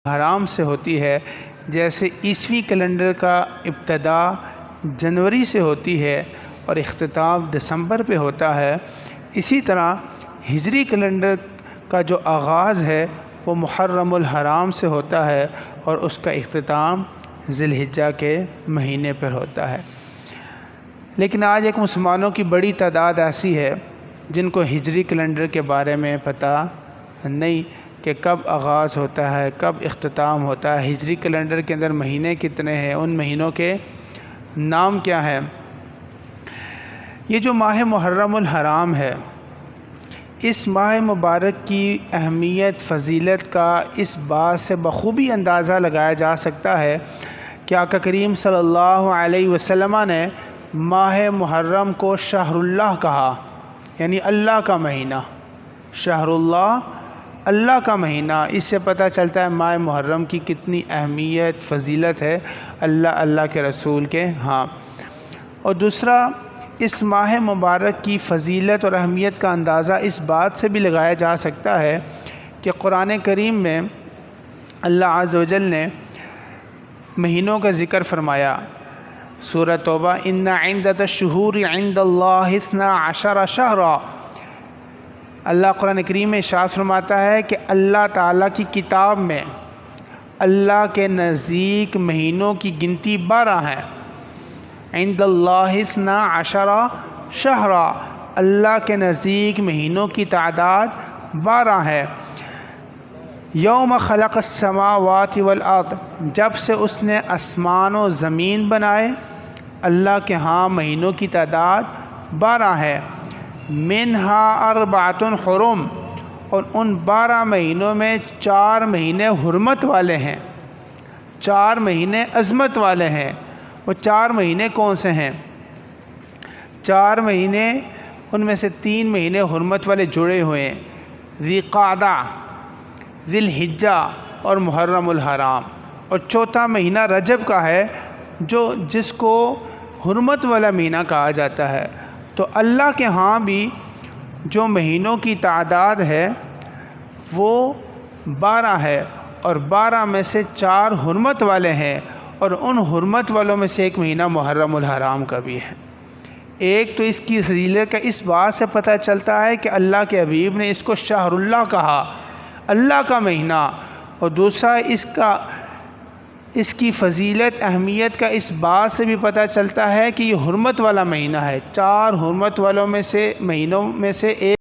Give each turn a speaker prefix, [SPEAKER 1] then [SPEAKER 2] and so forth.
[SPEAKER 1] حرام سے ہوتی ہے، جیسے عیسوی کیلنڈر کا ابتدا جنوری سے ہوتی ہے اور اختتام دسمبر پہ ہوتا ہے، اسی طرح ہجری کیلنڈر کا جو آغاز ہے وہ محرم الحرام سے ہوتا ہے اور اس کا اختتام ذی الحجہ کے مہینے پر ہوتا ہے۔ لیکن آج ایک مسلمانوں کی بڑی تعداد ایسی ہے جن کو ہجری کیلنڈر کے بارے میں پتہ نہیں کہ کب آغاز ہوتا ہے، کب اختتام ہوتا ہے، ہجری کیلنڈر کے اندر مہینے کتنے ہیں، ان مہینوں کے نام کیا ہیں۔ یہ جو ماہ محرم الحرام ہے، اس ماہ مبارک کی اہمیت فضیلت کا اس بات سے بخوبی اندازہ لگایا جا سکتا ہے کہ آقا کریم صلی اللہ علیہ وسلم نے ماہ محرم کو شہر اللہ کہا، یعنی اللہ کا مہینہ۔ شہر اللہ کا مہینہ، اس سے پتہ چلتا ہے ماہ محرم کی کتنی اہمیت فضیلت ہے اللہ کے رسول کے ہاں۔ اور دوسرا، اس ماہ مبارک کی فضیلت اور اہمیت کا اندازہ اس بات سے بھی لگایا جا سکتا ہے کہ قرآن کریم میں اللہ عز و جل نے مہینوں کا ذکر فرمایا۔ سورہ توبہ، ان عدۃ الشہور عند اللہ 12 شہرا۔ اللہ قرآن کریم میں ارشاد فرماتا ہے کہ اللہ تعالیٰ کی کتاب میں اللہ کے نزدیک مہینوں کی گنتی 12 ہے۔ عند اللہ 12 شہرا، اللہ کے نزدیک مہینوں کی تعداد 12 ہے۔ یوم خلق السماوات والارض، جب سے اس نے آسمان و زمین بنائے، اللہ کے ہاں مہینوں کی تعداد 12 ہے۔ منہا اربعۃ حرم، اور ان 12 مہینوں میں 4 مہینے حرمت والے ہیں، 4 مہینے عظمت والے ہیں۔ وہ 4 مہینے کون سے ہیں؟ 4 مہینے، ان میں سے 3 مہینے حرمت والے جڑے ہوئے ہیں، ذی القعدہ، ذی الحجہ اور محرم الحرام۔ اور چوتھا مہینہ رجب کا ہے جس کو حرمت والا مہینہ کہا جاتا ہے۔ تو اللہ کے ہاں بھی جو مہینوں کی تعداد ہے وہ 12 ہے، اور 12 میں سے 4 حرمت والے ہیں، اور ان حرمت والوں میں سے ایک مہینہ محرم الحرام کا بھی ہے۔ ایک تو اس کی فضیلت کا اس بات سے پتہ چلتا ہے کہ اللہ کے حبیب نے اس کو شہر اللہ کہا، اللہ کا مہینہ، اور دوسرا اس کی فضیلت اہمیت کا اس بات سے بھی پتہ چلتا ہے کہ یہ حرمت والا مہینہ ہے۔ 4 حرمت والوں میں سے مہینوں میں سے ایک